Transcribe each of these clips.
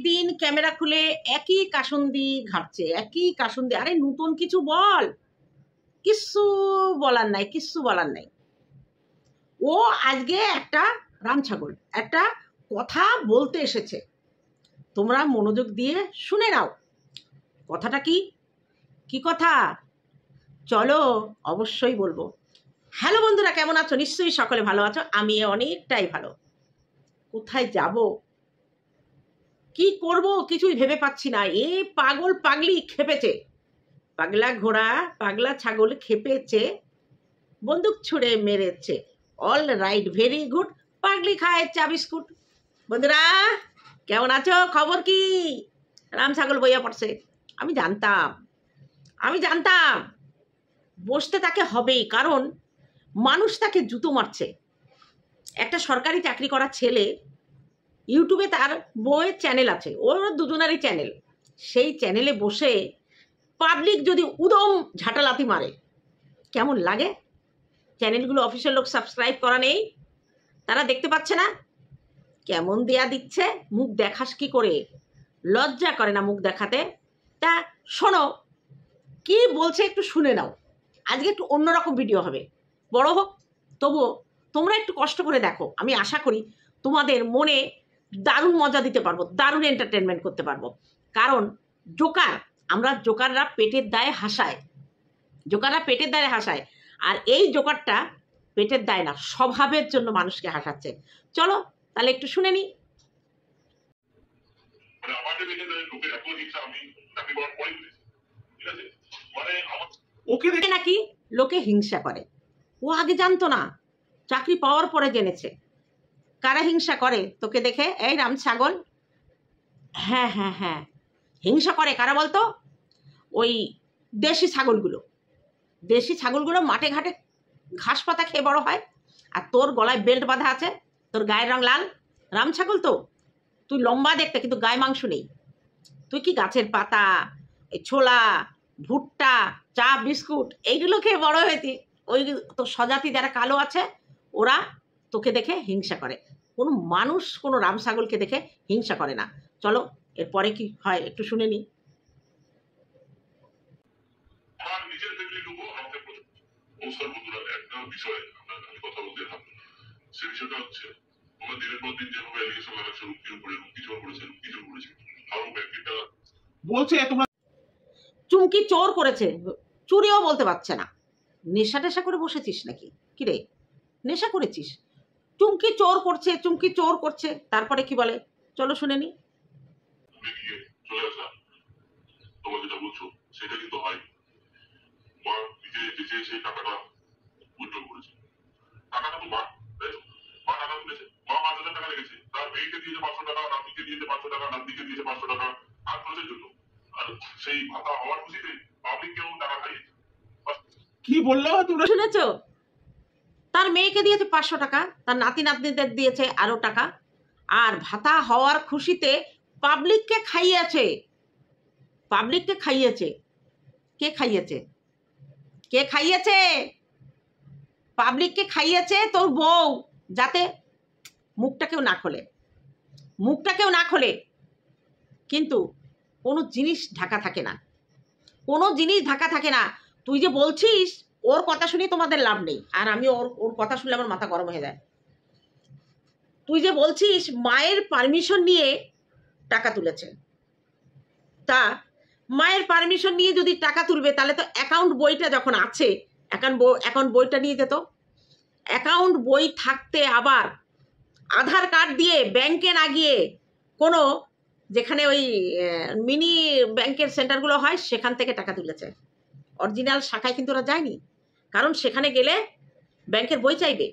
দিন ক্যামেরা খুলে একই কাসুন্দি ঘাটছে, একই কাসুন্দি। আরে নতুন কিছু বল, কিচ্ছু বলার নাই, কিচ্ছু বলার নাই। ও আজকে একটা রামছাগল একটা কথা বলতে এসেছে, তোমরা মনোযোগ দিয়ে শুনে নাও। কথাটা কি কি কথা চলো অবশ্যই বলবো। হ্যালো বন্ধুরা, কেমন আছো? নিশ্চয়ই সকলে ভালো আছো, আমি অনেকটাই ভালো। কোথায় যাব, কি করব, কিছুই ভেবে পাচ্ছি না। এ পাগল পাগলি খেপেছে, পাগলা ঘোড়া পাগলা ছাগল খেপেছে, বন্দুক ছুঁড়ে মেরেছে। All right, very good. পাগলি খায় চা বিস্কুট। বন্ধুরা কেমন আছো? খবর কি? রাম ছাগল বইয়া পড়ছে। আমি জানতাম বসতে তাকে হবেই, কারণ মানুষ তাকে জুতো মারছে। একটা সরকারি চাকরি করা ছেলে, ইউটিউবে তার বউয়ের চ্যানেল আছে, ওর দুজনারই চ্যানেল। সেই চ্যানেলে বসে পাবলিক যদি উদম ঝাঁটালাতি মারে কেমন লাগে? চ্যানেলগুলো অফিসিয়াল লোক সাবস্ক্রাইব করা নেই, তারা দেখতে পাচ্ছে না কেমন দেয়া দিচ্ছে? মুখ দেখাস কি করে? লজ্জা করে না মুখ দেখাতে? তা শোনো কি বলছে, একটু শুনে নাও। আজকে একটু অন্যরকম ভিডিও হবে, বড় হোক তবুও তোমরা একটু কষ্ট করে দেখো। আমি আশা করি তোমাদের মনে দারুণ মজা দিতে পারবো, দারুণ এন্টারটেনমেন্ট করতে পারবো। কারণ আমরা জোকাররা পেটের দায়ে হাসায়, আর এই জোকারটা পেটের দায় না, স্বভাবের জন্য মানুষকে হাসাচ্ছে। চলো তাহলে একটু শুনে নি। ওকে দেখে নাকি লোকে হিংসা করে। ও আগে জানতো না, চাকরি পাওয়ার পরে জেনেছে কারা হিংসা করে তোকে দেখে। এই রাম ছাগল, হ্যাঁ হিংসা করে কারা বলতো? ওই দেশি ছাগলগুলো মাঠে ঘাটে ঘাস পাতা খেয়ে বড় হয়, আর তোর গলায় বেল্ট বাঁধা আছে, তোর গায়ের রং লাল। রাম ছাগল তো তুই লম্বা দেখতে, কিন্তু গায়ে মাংস নেই। তুই কি গাছের পাতা, ছোলা, ভুট্টা, চা বিস্কুট এইগুলো খেয়ে বড় হয়েছি। ওই তোর স্বজাতি যারা কালো আছে ওরা তোকে দেখে হিংসা করে। কোনো মানুষ কোনো রাম ছাগলকে দেখে হিংসা করে না। চলো এরপরে কি হয় একটু শুনে নি। বলছে তোমরা চুমকি চোর করেছে, চুরিও বলতে পারছে না। নেশা টেশা করে বসেছিস নাকি? কিরে নেশা করেছিস? চুমকি চোর করছে, তারপরে কি বলে চলো শুনে নি। কি বললো তোমরা শুনেছ? তার মেয়েকে দিয়েছে 500 টাকা, তার নাতি নাতনিদের দিয়েছে আরো টাকা, আর ভাতা হওয়ার খুশিতে পাবলিককে খাইয়েছে। কে খাইয়েছে? পাবলিককে খাইয়েছে তোর বউ, যাতে মুখটা কেউ না খোলে। কিন্তু কোনো জিনিস ঢাকা থাকে না। তুই যে বলছিস ওর কথা শুনে তোমাদের লাভ নেই, আর আমি ওর কথা শুনলে আমার মাথা গরম হয়ে যায়। তুই যে বলছিস মায়ের পারমিশন নিয়ে টাকা তুলেছে, তা মায়ের পারমিশন নিয়ে যদি টাকা তুলবে তাহলে তো অ্যাকাউন্ট বইটা যখন আছে, অ্যাকাউন্ট বইটা নিয়ে যেত। অ্যাকাউন্ট বই থাকতে আবার আধার কার্ড দিয়ে ব্যাংকে না গিয়ে কোনো যেখানে ওই মিনি ব্যাংকের সেন্টারগুলো হয় সেখান থেকে টাকা তুলেছে। অরিজিনাল শাখায় কিন্তু ওরা যায়নি, কারণ সেখানে গেলে ব্যাংকের বই চাইবে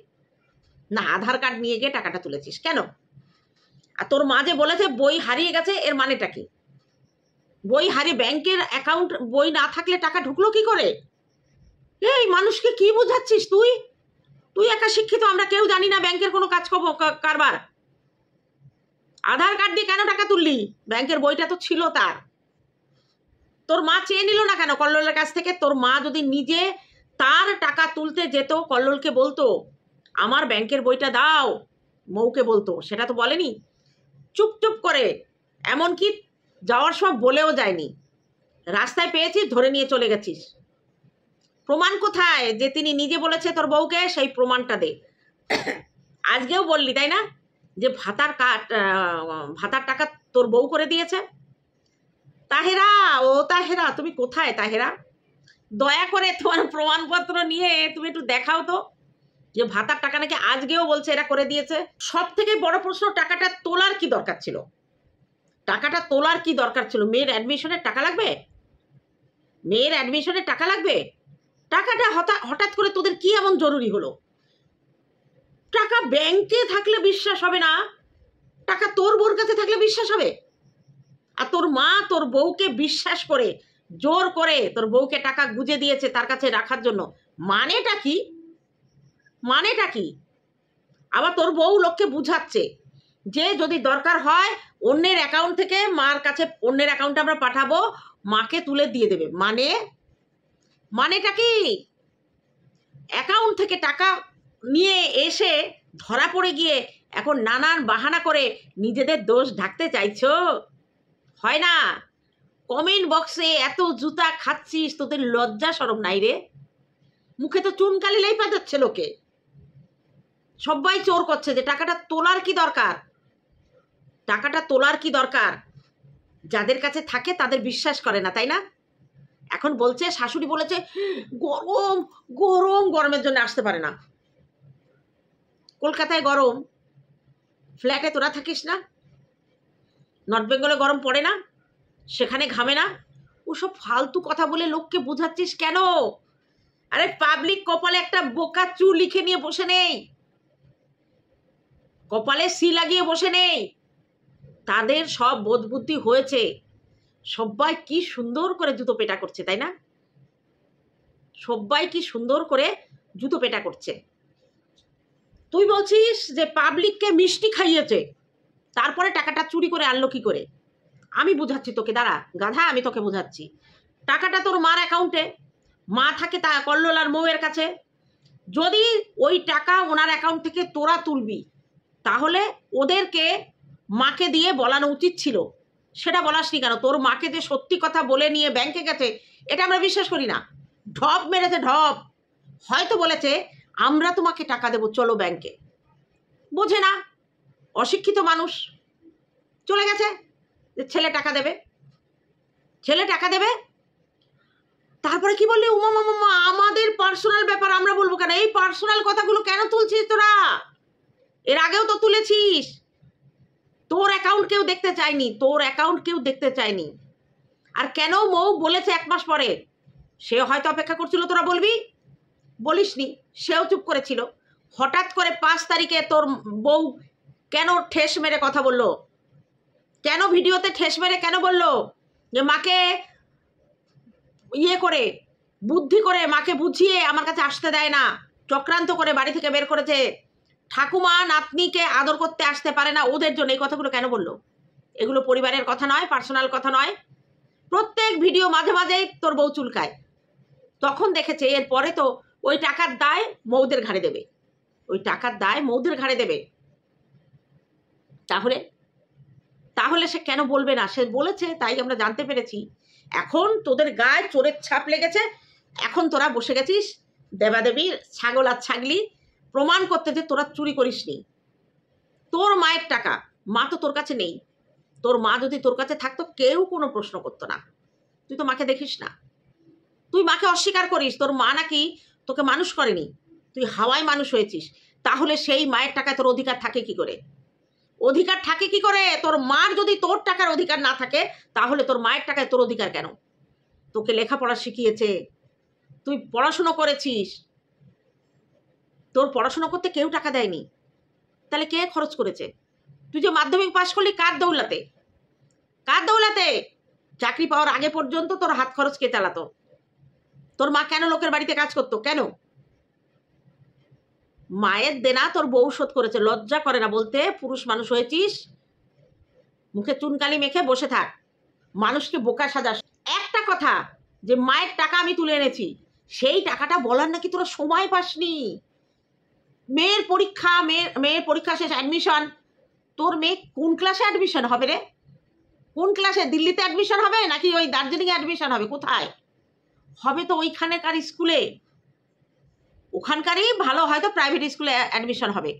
না। আধার কার্ড নিয়ে গিয়ে টাকাটা তুলেছিস কেন? আর তোর মা যে বলেছে বই হারিয়ে গেছে, এর মানেটা কি? বই হারিয়ে ব্যাংকের অ্যাকাউন্ট বই না থাকলে টাকা ঢুকলো কি করে? এই মানুষকে কি বোঝাচ্ছিস তুই একা শিক্ষিত, আমরা কেউ জানি না ব্যাংকের কোনো কারবার। আধার কার্ড দিয়ে কেন টাকা তুললি? ব্যাংকের বইটা তো ছিল তার। তোর মা চেয়ে নিল না কেন কল্লোলের কাছ থেকে? তোর মা যদি নিজে তার টাকা তুলতে যেত, কল্লোলকে বলতো আমার ব্যাংকের বইটা দাও, মৌকে বলতো, সেটা তো বলেনি। চুপ করে এমনকি যাওয়ার সময় বলেও যায়নি, রাস্তায় পেয়েছিস ধরে নিয়ে চলে গেছিস। প্রমাণ কোথায় যে তিনি নিজে বলেছে তোর বউকে? সেই প্রমাণটা দে। আজকেও বললি তাই না যে ভাতার টাকা তোর বউ করে দিয়েছে। তাহেরা, ও তাহেরা, তুমি কোথায় তাহেরা? দয়া করে তোমার প্রমাণপত্র নিয়ে তুমি একটু দেখাও তো যে ভাতার টাকা নাকি আজকেও বলছে এরা করে দিয়েছে। সব থেকে বড় প্রশ্ন, টাকাটা তোলার কি দরকার ছিল? টাকাটা তোলার কি দরকার ছিল? মেয়ের অ্যাডমিশনের টাকা লাগবে? মেয়ের অ্যাডমিশনের টাকা লাগবে? টাকাটা হঠাৎ করে তোদের কি এমন জরুরি হলো? টাকা ব্যাংকে থাকলে বিশ্বাস হবে না, টাকা তোর বউর কাছে থাকলে বিশ্বাস হবে? আর তোর মা তোর বউকে বিশ্বাস করে জোর করে তোর বউকে টাকা গুজে দিয়েছে তার কাছে রাখার জন্য। মানেটা কি? মানেটা কি? আবার তোর বউ লোককে বুঝাচ্ছে যে যদি দরকার হয় অন্যের অ্যাকাউন্ট থেকে মার কাছে, অন্যের অ্যাকাউন্টে আমরা পাঠাবো, মাকে তুলে দিয়ে দেবে। মানেটা কি? অ্যাকাউন্ট থেকে টাকা নিয়ে এসে ধরা পড়ে গিয়ে এখন নানান বাহানা করে নিজেদের দোষ ঢাকতে চাইছো? হয় না? কমেন্ট বক্সে এত জুতা খাচ্ছিস, তোদের লজ্জা শরম নাই রে? মুখে তো চুনকালি লেপা যাচ্ছে লোকে, সবাই চোর করছে যে টাকাটা তোলার কি দরকার? টাকাটা তোলার কি দরকার? যাদের কাছে থাকে তাদের বিশ্বাস করে না, তাই না? এখন বলছে, শাশুড়ি বলেছে গরম গরম, গরমের জন্য আসতে পারে না। কলকাতায় গরম, ফ্ল্যাটে তোরা থাকিস না? নর্থ বেঙ্গলে গরম পড়ে না? সেখানে ঘামে না? ওসব ফালতু কথা বলে লোককে বোঝাচ্ছিস কেন? আরে পাবলিক কপালে একটা বোকা চুল লিখে নিয়ে বসে নেই, কপালে সি লাগিয়ে বসে নেই। তাদের সব বোধ বুদ্ধি হয়েছে। সবাই কি সুন্দর করে জুতো পেটা করছে, তাই না? সবাই কি সুন্দর করে জুতো পেটা করছে। তুই বলছিস যে পাবলিককে মিষ্টি খাইয়েছে, তারপরে টাকাটা চুরি করে আনলো কি করে? আমি বুঝাচ্ছি তোকে, দাঁড়া গাধা, আমি তোকে বুঝাচ্ছি। টাকাটা তোর মার অ্যাকাউন্টে, মা থাকে তা কল্লোলার মৌয়ের কাছে। যদি ওই টাকা ওনার অ্যাকাউন্ট থেকে তোরা তুলবি, তাহলে ওদেরকে মাকে দিয়ে বলানো উচিত ছিল। সেটা বলাসনি কেন? তোর মাকে যে সত্যি কথা বলে নিয়ে ব্যাংকে গেছে, এটা আমরা বিশ্বাস করি না। ঢপ মেরেছে ঢপ। হয়তো বলেছে আমরা তোমাকে টাকা দেবো, চলো ব্যাংকে। বোঝে না, অশিক্ষিত মানুষ। চলে গেছে যে ছেলে টাকা দেবে, ছেলে টাকা দেবে। তারপরে কি বললি? উমা মামা, আমাদের পার্সোনাল ব্যাপার আমরা বলবো কেন? এই পার্সোনাল কথাগুলো কেন তুলছিস তোরা? এর আগেও তো তুলেছিস। তোর অ্যাকাউন্ট কেউ দেখতে চায়নি, তোর অ্যাকাউন্ট কেউ দেখতে চায়নি। আর কেন মৌ বলেছে 1 মাস পরে? সে হয়তো অপেক্ষা করছিল তোরা বলবি, বলিসনি, সেও চুপ করেছিল। হঠাৎ করে 5 তারিখে তোর বউ কেন ঠেস মেরে কথা বললো? কেন ভিডিওতে ঠেস মেরে কেন বললো যে মাকে ইয়ে করে, বুদ্ধি করে, মাকে বুঝিয়ে আমার কাছে আসতে দেয় না, চক্রান্ত করে বাড়ি থেকে বের করেছে, ঠাকুমা নাতনিকে আদর করতে আসতে পারে না ওদের জন্য? এই কথাগুলো কেন বললো? এগুলো পরিবারের কথা নয়, পার্সোনাল কথা নয়। প্রত্যেক ভিডিও মাঝে মাঝেই তোর বউ চুলকায়। তখন দেখেছে এরপরে তো ওই টাকার দায় মৌদের ঘাড়ে দেবে, ওই টাকার দায় মৌদের ঘাড়ে দেবে। তাহলে সে কেন বলবে না? সে বলেছে, তাই আমরা জানতে পেরেছি। এখন তোদের গায়ে চোরের ছাপ লেগেছে। এখন তোরা বসে গেছিস দেবাদেবী, ছাগল আর ছাগলি প্রমাণ করতে যে তোরা চুরি করিসনি। তোর মায়ের টাকা, মা তো তোর কাছে নেই। তোর মা যদি তোর কাছে থাকতো কেউ কোনো প্রশ্ন করতো না। তুই তো মাকে দেখিস না, তুই মাকে অস্বীকার করিস। তোর মা নাকি তোকে মানুষ করেনি, তুই হাওয়ায় মানুষ হয়েছিস। তাহলে সেই মায়ের টাকায় তোর অধিকার থাকে কি করে? অধিকার থাকে কি করে? তোর মার যদি তোর টাকার অধিকার না থাকে, তাহলে তোর মায়ের টাকায় তোর অধিকার কেন? তোকে লেখাপড়া শিখিয়েছে, তুই পড়াশুনো করেছিস, তোর পড়াশুনো করতে কেউ টাকা দেয়নি। তাহলে কে খরচ করেছে? তুই যে মাধ্যমিক পাশ করলি কার দৌলাতে? কার দৌলাতে? চাকরি পাওয়ার আগে পর্যন্ত তোর হাত খরচ কে চালাতো? তোর মা কেন লোকের বাড়িতে কাজ করতো? কেন? মায়ের দেনা তোর বউ শোধ করেছে। লজ্জা করে না বলতে? পুরুষ মানুষ হয়েছিস, মুখে চুনকালি মেখে বসে থাক, মানুষকে বোকা সাজাস। একটা কথা, যে মায়ের টাকা আমি তুলে এনেছি, সেই টাকাটা বলার নাকি তোরা সময় পাসনি। মেয়ের পরীক্ষা শেষ, অ্যাডমিশন। তোর মেয়ে কোন ক্লাসে অ্যাডমিশন হবে রে? কোন ক্লাসে? দিল্লিতে অ্যাডমিশন হবে নাকি ওই দার্জিলিংয়ে অ্যাডমিশন হবে? কোথায় হবে? তো ওইখানেকার স্কুলে, ওখানকারই ভালো হয়তো প্রাইভেট স্কুলে অ্যাডমিশন হবে।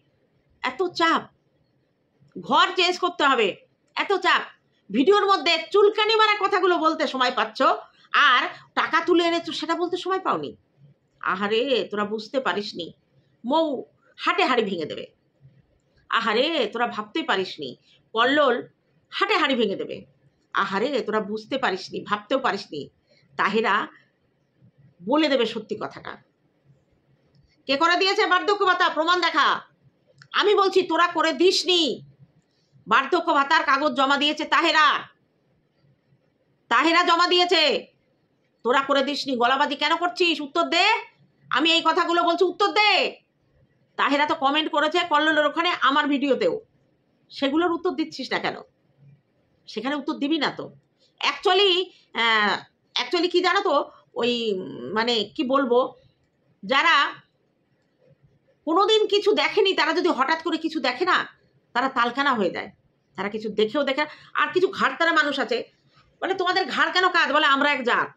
এত চাপ, ঘর চেঞ্জ করতে হবে, এত চাপ। ভিডিওর মধ্যে চুলকানি মারা কথাগুলো বলতে সময় পাচ্ছ, আর টাকা তুলে এনেছো সেটা বলতে সময় পাওনি। আহারে তোরা বুঝতে পারিসনি, মৌ হাটে হাড়ি ভেঙে দেবে। আহারে তোরা ভাবতে পারিসনি, কল্লোল হাটে হাড়ি ভেঙে দেবে। আহারে তোরা বুঝতে পারিসনি, ভাবতেও পারিসনি, তাহেরা বলে দেবে সত্যি কথাটা। কে করে দিয়েছে বার্ধক্য ভাতা? প্রমাণ দেখা। আমি বলছি তোরা করে দিসনি। বার্ধক্য ভাতার কাগজ জমা দিয়েছে তাহেরা, তাহেরা জমা দিয়েছে, তোরা করে দিসনি। গলাবাজি কেন করছিস? উত্তর দে। আমি এই কথাগুলো বলছি, উত্তর দে। তাহেরা তো কমেন্ট করেছে কল্লোলের ওখানে, আমার ভিডিওতেও, সেগুলোর উত্তর দিচ্ছিস না কেন? সেখানে উত্তর দিবি না তো। অ্যাকচুয়ালি কি জানো তো, ওই মানে কি বলবো, যারা কোনোদিন কিছু দেখেনি তারা যদি হঠাৎ করে কিছু দেখে না, তারা তালকানা হয়ে যায়। তারা কিছু দেখেও দেখে। আর কিছু ঘাড়তারা মানুষ আছে, বলে তোমাদের ঘাড় কেন কাজ? বলে আমরা এক জাত,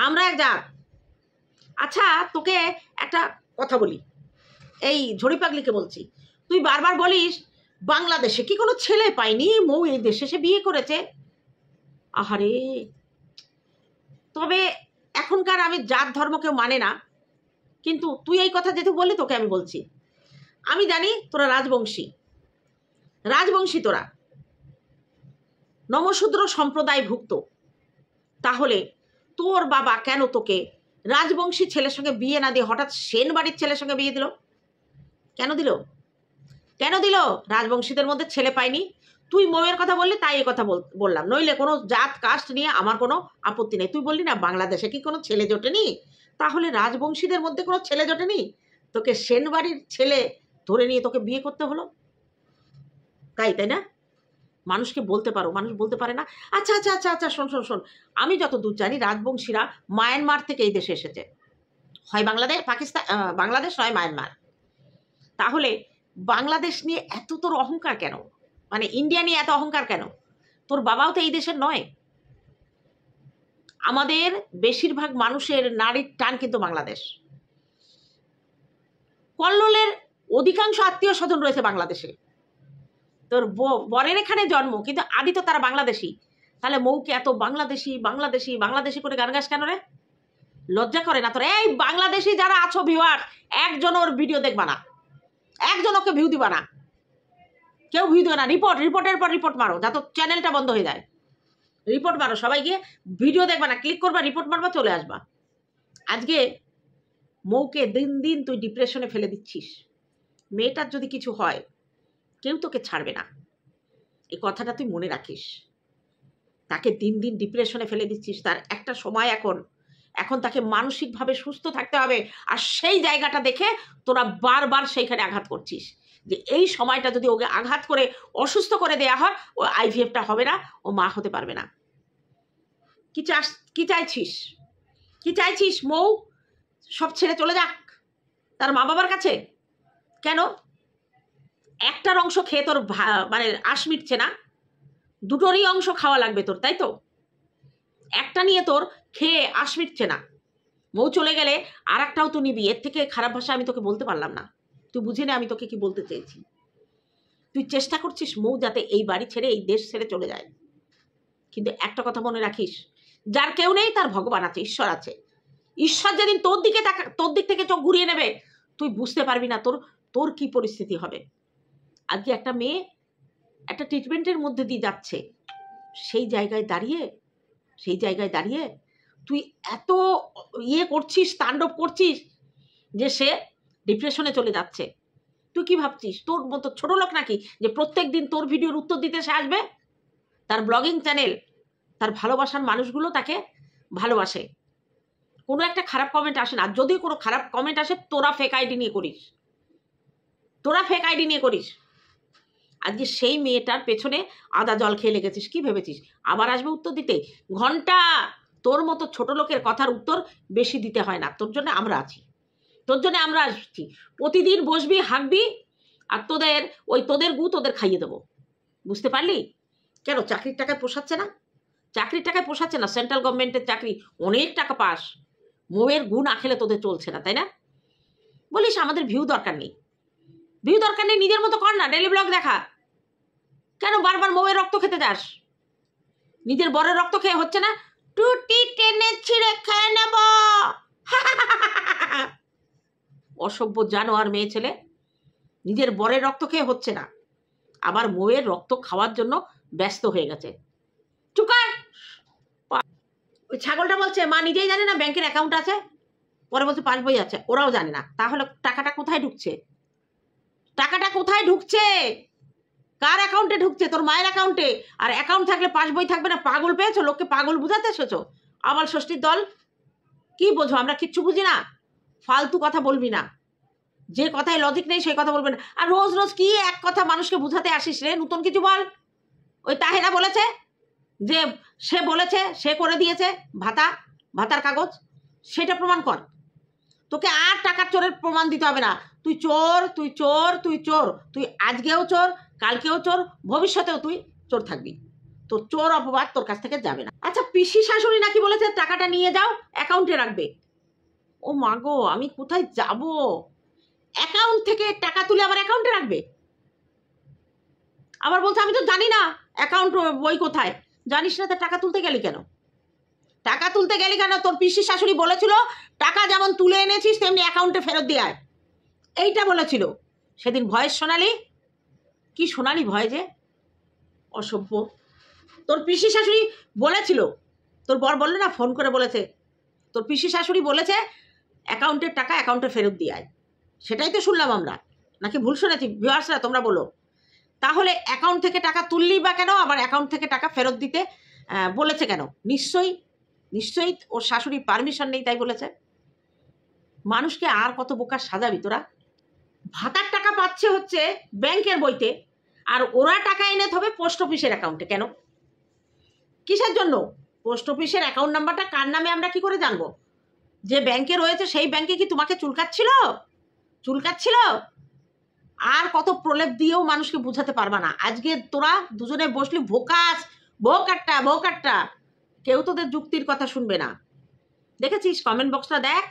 আমরা এক জাত। আচ্ছা তোকে একটা কথা বলি, এই ঝড়ি পাগলিকে বলছি, তুই বারবার বলিস বাংলাদেশে কি কোনো ছেলে পায়নি, মৌ এই দেশে সে বিয়ে করেছে। আহারে, তবে এখনকার আমি জাত ধর্ম কেউ মানে না, কিন্তু তুই এই কথা যেহেতু বললি তোকে আমি বলছি, আমি জানি তোরা রাজবংশী, রাজবংশী তোরা নমশূদ্র সম্প্রদায়ভুক্ত। তাহলে তোর বাবা কেন তোকে রাজবংশী ছেলের সঙ্গে বিয়ে না দিয়ে হঠাৎ সেন বাড়ির ছেলের সঙ্গে বিয়ে দিল? কেন দিল? কেন দিল? রাজবংশীদের মধ্যে ছেলে পায়নি। তুই মৌয়ের কথা বললি তাই এই কথা বললাম, নইলে কোনো জাত কাস্ট নিয়ে আমার কোনো আপত্তি নেই। তুই বললি না বাংলাদেশে কি কোনো ছেলে জোটেনি, তাহলে রাজবংশীদের মধ্যে কোনো ছেলে জোটেনি, তোকে সেন বাড়ির ছেলে ধরে নিয়ে তোকে বিয়ে করতে হলো। তাই না? মানুষকে বলতে পারো, মানুষ বলতে পারে না। আচ্ছা আচ্ছা আচ্ছা আচ্ছা, শোন শোন শোন, আমি যতদূর জানি রাজবংশীরা মায়ানমার থেকে এই দেশে এসেছে, হয় বাংলাদেশ, পাকিস্তান, বাংলাদেশ নয় মায়ানমার। তাহলে বাংলাদেশ নিয়ে এত তোর অহংকার কেন? মানে ইন্ডিয়া নিয়ে এত অহংকার কেন? তোর বাবাও তো এই দেশের নয়। আমাদের বেশিরভাগ মানুষের নারীর টান কিন্তু বাংলাদেশ। কল্লোলের অধিকাংশ আত্মীয় স্বজন রয়েছে বাংলাদেশে। তোর বরের এখানে জন্ম, কিন্তু আদি তো তারা বাংলাদেশি। তাহলে মৌকে এত বাংলাদেশি বাংলাদেশি বাংলাদেশি করে গান গাছ কেন রে? লজ্জা করে না তোর? এই বাংলাদেশি যারা আছো ভিউয়ার, একজন ওর ভিডিও দেখবা না, একজন ওকে ভিউ দিবা না, কেউ ভিউ দেবে না। রিপোর্টের পর রিপোর্ট মারো, যা তো চ্যানেলটা বন্ধ হয়ে যায়। রিপোর্ট মারো, সবাই গিয়ে ভিডিও দেখবা না, ক্লিক করবা, রিপোর্ট মারবা, চলে আসবা। আজকে মৌকে দিন দিন তুই ডিপ্রেশনে ফেলে দিচ্ছিস। মেয়েটার যদি কিছু হয় কেউ তোকে ছাড়বে না, এই কথাটা তুই মনে রাখিস। তাকে দিন দিন ডিপ্রেশনে ফেলে দিচ্ছিস। তার একটা সময় এখন তাকে মানসিকভাবে সুস্থ থাকতে হবে, আর সেই জায়গাটা দেখে তোরা বারবার সেইখানে আঘাত করছিস, যে এই সময়টা যদি ওকে আঘাত করে অসুস্থ করে দেয়া হয়, ও আইভিএফটা হবে না, ও মা হতে পারবে না। কি চাইছিস? কি চাইছিস? মৌ সব ছেড়ে চলে যাক তার মা বাবার কাছে? কেন? একটার অংশ খেয়ে তোর মানে আশ মিটছে না, দুটোরই অংশ খাওয়া লাগবে তোর, তাই তো? একটা নিয়ে তোর খেয়ে আশ মিটছে না, মৌ চলে গেলে আর একটাও তুই নিবি। এর থেকে খারাপ ভাষা আমি তোকে বলতে পারলাম না, তুই বুঝে নে আমি তোকে কি বলতে চেয়েছি। তুই চেষ্টা করছিস মৌ যাতে এই বাড়ি ছেড়ে, এই দেশ ছেড়ে চলে যায়, কিন্তু একটা কথা মনে রাখিস, যার কেউ নেই তার ভগবান আছে, ঈশ্বর আছে। ঈশ্বর যেদিন তোর দিক থেকে চোখ ঘুরিয়ে নেবে, তুই বুঝতে পারবি না তোর কি পরিস্থিতি হবে। আজকে একটা মেয়ে একটা ট্রিটমেন্টের মধ্যে দিয়ে যাচ্ছে, সেই জায়গায় দাঁড়িয়ে তুই এত করছিস, তাণ্ডব করছিস যে সে ডিপ্রেশনে চলে যাচ্ছে। তুই কি ভাবছিস তোর মতো ছোট লোক নাকি যে প্রত্যেক দিন তোর ভিডিওর উত্তর দিতে সে আসবে? তার ব্লগিং চ্যানেল, তার ভালোবাসার মানুষগুলো তাকে ভালোবাসে, কোনো একটা খারাপ কমেন্ট আসে না। যদি কোনো খারাপ কমেন্ট আসে, তোরা ফেক আইডি নিয়ে করিস। আজকে সেই মেয়েটার পেছনে আদা জল খেয়ে লেগেছিস, কি ভেবেছিস আবার আসবে উত্তর দিতে? ঘন্টা তোর মতো ছোট লোকের কথার উত্তর বেশি দিতে হয় না, তোর জন্য আমরা আছি, আসছি। প্রতিদিন বসবি, হাঁকবি, আর তোদের গু তোদের খাইয়ে দেবো, বুঝতে পারলি? কেন চাকরির টাকায় পোষাচ্ছে না? চাকরির টাকায় পোষাচ্ছে না, সেন্ট্রাল গভর্নমেন্টের চাকরি, অনেক টাকা পাস, মৌয়ের গু না খেলে তোদের চলছে না, তাই না? বলিস আমাদের ভিউ দরকার নেই, ভিউ দরকার নেই, নিজের মতো কর না, ডেলি ব্লগ দেখা। কেন বারবার মৌয়ের রক্ত খেতে যাস? নিজের বরের রক্ত খেয়ে হচ্ছে না? টুটি টেনে ছিঁড়ে খেয়ে নেব। অসভ্য জানোয়ার মেয়ে ছেলে, নিজের বরের রক্ত খেয়ে হচ্ছে না, আবার মৌয়ের রক্ত খাওয়ার জন্য ব্যস্ত হয়ে গেছে। চুকার। ওই ছাগলটা বলছে মা নিজেই জানে না ব্যাংকের অ্যাকাউন্ট আছে, পরে বলছে পাসবই আছে, ওরাও জানে না। তাহলে টাকাটা কোথায় ঢুকছে? টাকাটা কোথায় ঢুকছে? কার অ্যাকাউন্টে ঢুকছে? তোর মায়ের অ্যাকাউন্টে। আর অ্যাকাউন্ট থাকলে পাসবই থাকবে না? পাগল পেয়েছো? লোককে পাগল বুঝাতে এসেছো? আবার ষষ্ঠীর দল কি বোঝো? আমরা কিচ্ছু বুঝি না, ফালতু কথা বলবি না, যে কথায় লজিক নেই সেই কথা বলবে না। আর রোজ রোজ কি এক কথা মানুষকে বুঝাতে আসিস রে? নতুন কিছু বল। ওই তাহেরা বলেছে যে সে বলেছে, সে করে দিয়েছে ভাতার কাগজ, সেটা প্রমাণ কর। তোকে আর টাকার চোরের প্রমাণ দিতে হবে না। তুই চোর, তুই চোর, তুই চোর, তুই আজকেও চোর, কালকেও চোর, ভবিষ্যতেও তুই চোর থাকবি। তোর চোর অপবাদ তোর কাছ থেকে যাবে না। আচ্ছা, পিসি শাশুড়ি নাকি বলেছে টাকাটা নিয়ে যাও, অ্যাকাউন্টে রাখবে। ও মা গো, আমি কোথায় যাব? অ্যাকাউন্ট থেকে টাকা তুলে আবার অ্যাকাউন্টে রাখবে? আবার বলছে আমি তো জানি না অ্যাকাউন্ট বই কোথায়। জানিস না তো টাকা তুলতে গেলি কেন? টাকা তুলতে গেলি কেন? তোর পিসি শাশুড়ি বলেছিল টাকা যেমন তুলে এনেছিস তেমনি অ্যাকাউন্টে ফেরত দিয়ে আয়, এইটা বলেছিল। সেদিন ভয়েস শোনালি, কি শোনালি ভয় যে? অসভ্য। তোর পিসি শাশুড়ি বলেছিল, তোর বর বললো না, ফোন করে বলেছে, তোর পিসি শাশুড়ি বলেছে অ্যাকাউন্টের টাকা অ্যাকাউন্টে ফেরত দিয়ে আয়। সেটাই তো শুনলাম আমরা, নাকি ভুল শুনেছি? ভিউয়ার্সরা তোমরা বলো। তাহলে অ্যাকাউন্ট থেকে টাকা তুললি বা কেন? আবার অ্যাকাউন্ট থেকে টাকা ফেরত দিতে বলেছে কেন? নিশ্চয়ই ওর শাশুড়ির পারমিশন নেই তাই বলেছে। মানুষকে আর কত বোকা সাজাবি তোরা? ভাতার টাকা পাচ্ছে হচ্ছে ব্যাংকের বইতে, আর ওরা টাকা এনে হবে পোস্ট অফিসের অ্যাকাউন্টে। কেন? কিসের জন্য? পোস্ট অফিসের অ্যাকাউন্ট নাম্বারটা কার নামে আমরা কি করে জানবো? যে ব্যাংকে রয়েছে সেই ব্যাংকে কি তোমাকে চুলকাচ্ছিল? আর কত প্রলেপ দিয়েও মানুষকে বুঝাতে পারবা না। আজকে তোরা দুজনে বসলি ভোকাট্টা, কেউ তোদের যুক্তির কথা শুনবে না। দেখেছিস কমেন্ট বক্সটা দেখ,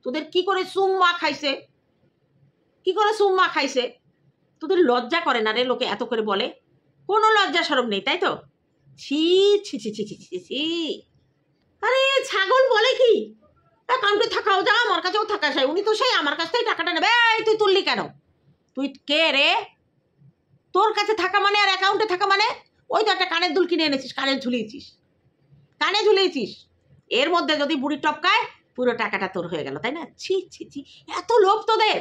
তোদের কি করে সুম্মা খাইছে। তোদের লজ্জা করে না রে? লোকে এত করে বলে, কোনো লজ্জা শরম নেই, তাই তো? ছি ছি ছি ছি ছি ছি ছি। আরে ছাগল বলে কি অ্যাকাউন্টে থাকাও যা, আমার কাছেও থাকা চাই, উনি তো সেই আমার কাছ থেকে টাকাটা নেবে। এই তুই তুললি কেন? তুই কে রে? তোর কাছে থাকা মানে আর অ্যাকাউন্টে থাকা মানে? ওই তো একটা কানের দুল কিনে এনেছিস, কানে ঝুলিয়েছিস, এর মধ্যে যদি বুড়ি টপকায় পুরো টাকাটা তোর হয়ে গেল, তাই না? ছি ছি ছি, এত লোভ তোদের!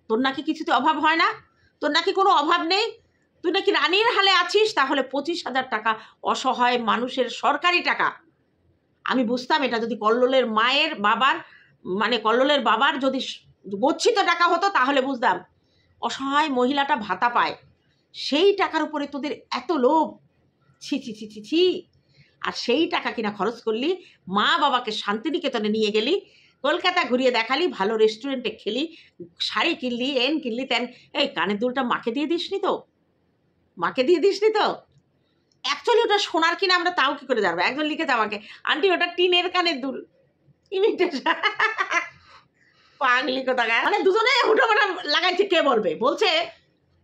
তোর নাকি কিছুতে অভাব হয় না, তোর নাকি কোনো অভাব নেই, তুই নাকি রানীর হালে আছিস। তাহলে 25,000 টাকা অসহায় মানুষের সরকারি টাকা। আমি বুঝতাম এটা যদি কল্লোলের মায়ের বাবার, মানে কল্লোলের বাবার যদি গচ্ছিত টাকা হতো তাহলে বুঝতাম। অসহায় মহিলাটা ভাতা পায়, সেই টাকার উপরে তোদের এত লোভ! ছি ছি ছি ছি ছি। আর সেই টাকা কিনা খরচ করলি, মা বাবাকে শান্তিনিকেতনে নিয়ে গেলি, কলকাতা ঘুরিয়ে দেখালি, ভালো রেস্টুরেন্টে খেলি, শাড়ি কিনলি, কিনলি তেন। এই কানের দুলটা মাকে দিয়ে দিসনি তো? অ্যাকচুয়ালি ওটা সোনার কিনা আমরা তাও কি করে জানবো? একজন লিখেছে আমাকে, আন্টি ওটা টিনের কানের দুল, ইমিটেশন। পাগলি কোথাকার। মানে দুজনে হুটোপাটা লাগাইছে, কে বলবে? বলছে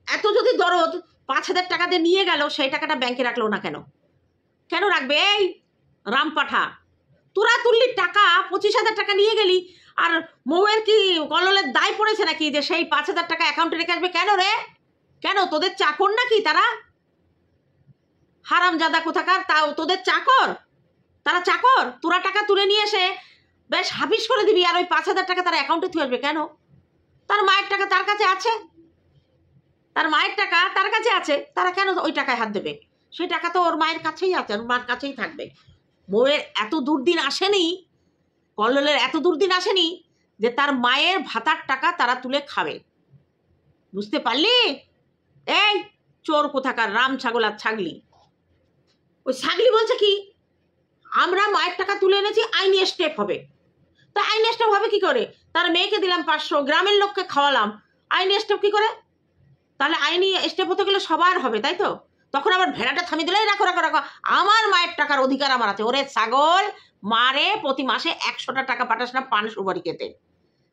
এত যদি দরদ 5,000 টাকা দিয়ে নিয়ে গেল, সেই টাকাটা ব্যাংকে রাখলো না কেন রাখবে? এই রামপাঠা, তোরা তুললি টাকা, 25,000 টাকা নিয়ে গেলি, আর মৌয়ের কি কল্লোলের দায় পড়েছে নাকি যে সেই 5,000 টাকা অ্যাকাউন্টে রেখে আসবে? কেন রে? কেন? তোদের চাকর নাকি তারা? হারামজাদা কোথাকার, তাও তোদের চাকর? তারা চাকর? তোরা টাকা তুলে নিয়ে এসে বেশ হাফিস করে দিবি, আর ওই 5,000 টাকা তারা অ্যাকাউন্টে তুলে আসবে কেন? তার মায়ের টাকা তার কাছে আছে, তারা কেন ওই টাকায় হাত দেবে? সেই টাকা তো ওর মায়ের কাছেই আছে, ওর মার কাছেই থাকবে। মৌয়ের এত দুর্দিন আসেনি, কল্লোলের এত দুর্দিন আসেনি যে তার মায়ের ভাতার টাকা তারা তুলে খাবে। বুঝতে পারলি? এই চোর কোথাকার, রাম ছাগল আর ছাগলি। ওই ছাগলি বলছে কি আমরা মায়ের টাকা তুলে এনেছি, আইনি স্টেপ হবে। তা আইনি স্টেপ হবে কি করে? তার মেয়েকে দিলাম 500, গ্রামের লোককে খাওয়ালাম, আইনি স্টেপ কি করে? তাহলে আইনি স্টেপ হতে গেলে সবার হবে, তাই তো? তখন আবার ভেড়াটা থামিয়ে দিলে রাখো রাখো রাখো, আমার মায়ের টাকার অধিকার আমার আছে। ওরে ছাগল, মারে প্রতি মাসে 100টা টাকা পাঠাস না পান সুপারি খেতে?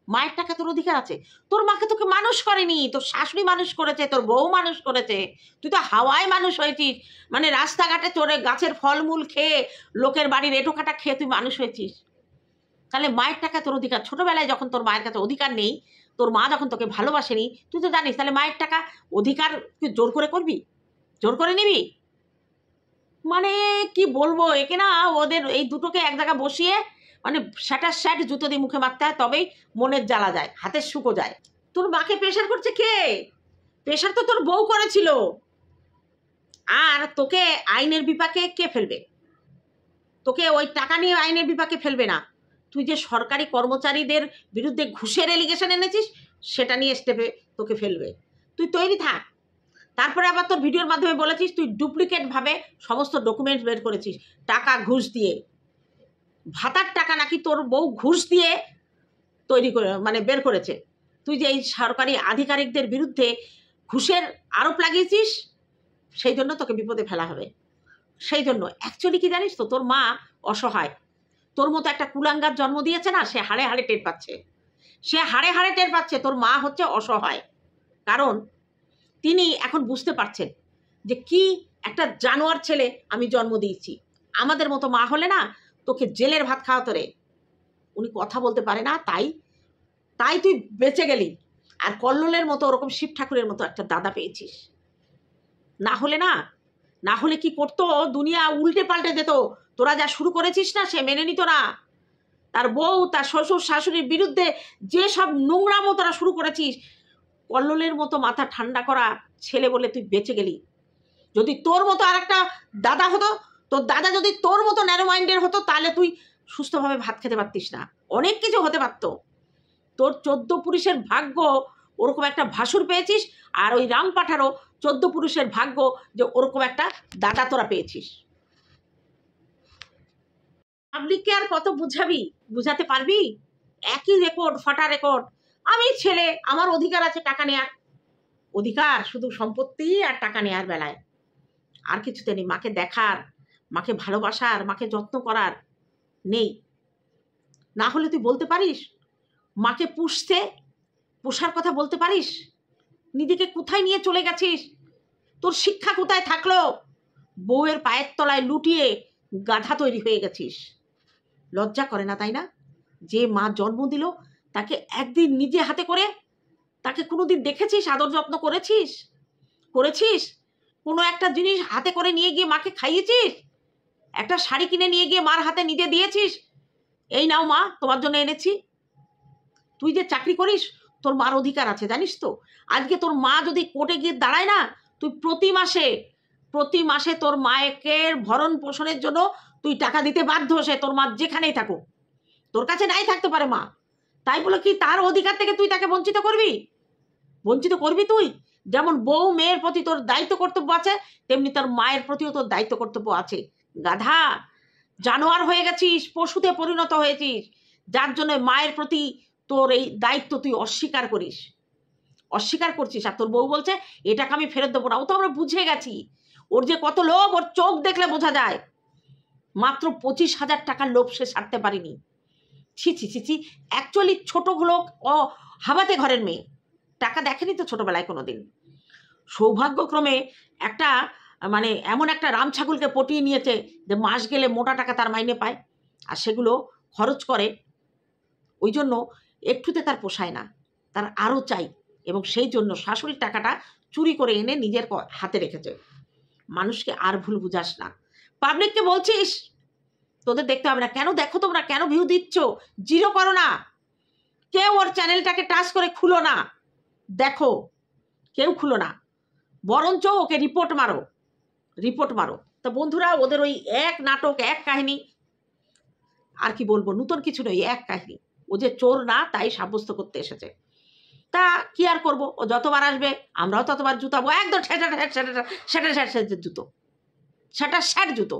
মায়ের টাকা তোর অধিকার আছে। তোর মাকে তোকে মানুষ করেনি, তোর শাশুড়ি মানুষ করেছে, তোর বউ মানুষ করেছে। তুই তো হাওয়ায় মানুষ হয়েছিস, মানে রাস্তাঘাটে চড়ে গাছের ফলমূল খেয়ে, লোকের বাড়ির এঁটো কাটা খেয়ে তুই মানুষ হয়েছিস। তাহলে মায়ের টাকা তোর অধিকার। ছোটবেলায় যখন তোর মায়ের কাছে অধিকার নেই, তোর মা যখন তোকে ভালোবাসেনি, তুই তো জানিস, তাহলে মায়ের টাকা অধিকার তুই জোর করে করবি? জোর করে নিবি? মানে কি বলবো, একে না ওদের এই দুটোকে এক জায়গায় বসিয়ে মানে স্যাটার স্যাট জুতো দিয়ে মুখে মারতে হয়, তবেই মনের জ্বালা যায়, হাতের শুকো যায়। তোর মাকে প্রেশার করছে কে? প্রেশার তো তোর বউ করেছিল। আর তোকে আইনের বিপাকে কে ফেলবে? তোকে ওই টাকা নিয়ে আইনের বিপাকে ফেলবে না। তুই যে সরকারি কর্মচারীদের বিরুদ্ধে ঘুষের এলিগেশন এনেছিস, সেটা নিয়ে স্টেপে তোকে ফেলবে। তুই তৈরি থাক। তারপরে আবার তোর ভিডিওর মাধ্যমে বলেছিস তুই ডুপ্লিকেটভাবে সমস্ত ডকুমেন্টস বের করেছিস, টাকা ঘুষ দিয়ে। ভাতার টাকা নাকি তোর বউ ঘুষ দিয়ে তৈরি করে মানে বের করেছে। তুই যে এই সরকারি আধিকারিকদের বিরুদ্ধে ঘুষের আরোপ লাগিয়েছিস, সেই জন্য তোকে বিপদে ফেলা হবে। সেই জন্য অ্যাকচুয়ালি কি জানিস তো, তোর মা অসহায়। তোর মতো একটা কুলাঙ্গার জন্ম দিয়েছে না, সে হাড়ে হাড়ে টের পাচ্ছে। সে হাড়ে হাড়ে টের পাচ্ছে তোর মা হচ্ছে অসহায়। কারণ তিনি এখন বুঝতে পারছেন যে কি একটা জানোয়ার ছেলে আমি জন্ম দিয়েছি। আমাদের মতো মা হলে না তোকে জেলের ভাত খাওয়াতো রে। উনি কথা বলতে পারে না, তাই তাই তুই বেঁচে গেলি। আর কল্লোলের মতো ওরকম শিব ঠাকুরের মতো একটা দাদা পেয়েছিস। না হলে কি করতো, দুনিয়া উল্টে পাল্টে যেত। তোরা যা শুরু করেছিস না, সে মেনে নিত না। তার বউ, তার শ্বশুর শাশুড়ির বিরুদ্ধে যে সব নোংরামো তোরা শুরু করেছিস, কল্লোলের মতো মাথা ঠান্ডা করা ছেলে বলে তুই বেঁচে গেলি। যদি তোর মতো আর একটা দাদা হতো, তোর দাদা যদি তোর মতো ন্যারো মাইন্ডের হতো, তাহলে তুই সুস্থভাবে ভাত খেতে পারতিস না, অনেক কিছু হতে পারতো। তোর 14 পুরুষের ভাগ্য ওরকম একটা ভাসুর পেয়েছিস, আর ওই রাম পাঠারও 14 পুরুষের ভাগ্য যে ওরকম একটা দাদা তোরা পেয়েছিস। পাবলিককে আর কত বুঝাবি? বুঝাতে পারবি? একই রেকর্ড, ফাটা রেকর্ড। আমি ছেলে, আমার অধিকার আছে টাকা নেয়ার। অধিকার শুধু সম্পত্তি আর টাকা নেয়ার বেলায়, আর কিছুতে নেই। মাকে দেখার, মাকে ভালোবাসার, মাকে যত্ন করার নেই। না হলে তুই বলতে পারিস মাকে পোষার কথা বলতে পারিস? নিজেকে কোথায় নিয়ে চলে গেছিস? তোর শিক্ষা কোথায় থাকলো? বউয়ের পায়ের তলায় লুটিয়ে গাধা তৈরি হয়ে গেছিস। লজ্জা করে না, তাই না? যে মা জন্ম দিল, তাকে একদিন নিজে হাতে করে তাকে কোনোদিন দেখেছিস আদর যত্ন করেছিস? কোনো একটা জিনিস হাতে করে নিয়ে গিয়ে মাকে খাইয়েছিস? একটা শাড়ি কিনে নিয়ে গিয়ে মার হাতে নিজে দিয়েছিস, এই নাও মা তোমার জন্য এনেছি? তুই যে চাকরি করিস, তোর মার অধিকার আছে জানিস তো। আজকে তোর মা যদি কোর্টে গিয়ে দাঁড়ায় না, তুই প্রতি মাসে তোর মায়েকে ভরণ পোষণের জন্য তুই টাকা দিতে বাধ্য। সে তোর মা যেখানেই থাকুক, তোর কাছে নাই থাকতে পারে মা, তাই বলে কি তার অধিকার থেকে তুই তাকে বঞ্চিত করবি? তুই যেমন বউ মেয়ের প্রতি তোর দায়িত্ব কর্তব্য আছে, তেমনি তোর মায়ের প্রতিও তোর দায়িত্ব কর্তব্য আছে। গাধা, জানোয়ার হয়ে গেছিস, পশুতে পরিণত হয়েছিস, যার জন্য মায়ের প্রতি তোর এই দায়িত্ব তুই অস্বীকার করছিস। আর তোর বউ বলছে এ টাকা আমি ফেরত দেবো না। ও তো আমরা বুঝে গেছি ওর যে কত লোভ, ওর চোখ দেখলে বোঝা যায়। মাত্র 25,000 টাকার লোভ সে সারতে পারিনি। ছি। অ্যাকচুয়ালি ছোট লোক ও হাবাতে ঘরের মেয়ে, টাকা দেখেনি তো ছোটবেলায় কোনোদিন। সৌভাগ্যক্রমে একটা মানে এমন একটা রাম ছাগলকে পটিয়ে নিয়েছে যে মাস গেলে মোটা টাকা তার মাইনে পায়, আর সেগুলো খরচ করে। ওই জন্য একটুতে তার পোষায় না, তার আরও চাই, এবং সেই জন্য শাশুড়ির টাকাটা চুরি করে এনে নিজের হাতে রেখেছে। মানুষকে আর ভুল বুঝাস না। পাবলিককে বলছিস তোদের দেখতে হবে না। কেন দেখো তোমরা, কেন ভিউ দিচ্ছ? জিরো করো না, কেউ ওর চ্যানেলটাকে টাচ করে খুলো না, দেখো কেউ খুলো না, বরঞ্চ ওকে রিপোর্ট মারো। তা বন্ধুরা, ওদের ওই এক নাটক, এক কাহিনী, আর কি বলবো, নতুন কিছু নয়, এক কাহিনী। ও যে চোর না তাই সাব্যস্ত করতে এসেছে। তা কি আর করবো, ও যতবার আসবে আমরাও ততবার জুতাবো, একদম স্যাট জুতো।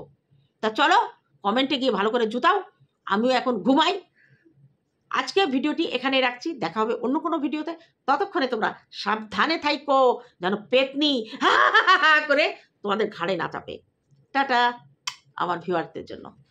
তা চলো কমেন্টে গিয়ে ভালো করে জুতাও, আমিও এখন ঘুমাই। আজকে ভিডিওটি এখানে রাখছি, দেখা হবে অন্য কোনো ভিডিওতে। ততক্ষণে তোমরা সাবধানে থাইকো, যেন পেতনি হা করে তোমাদের ঘাড়ে না চাপে। টাটা আমার ভিউয়ারদের জন্য।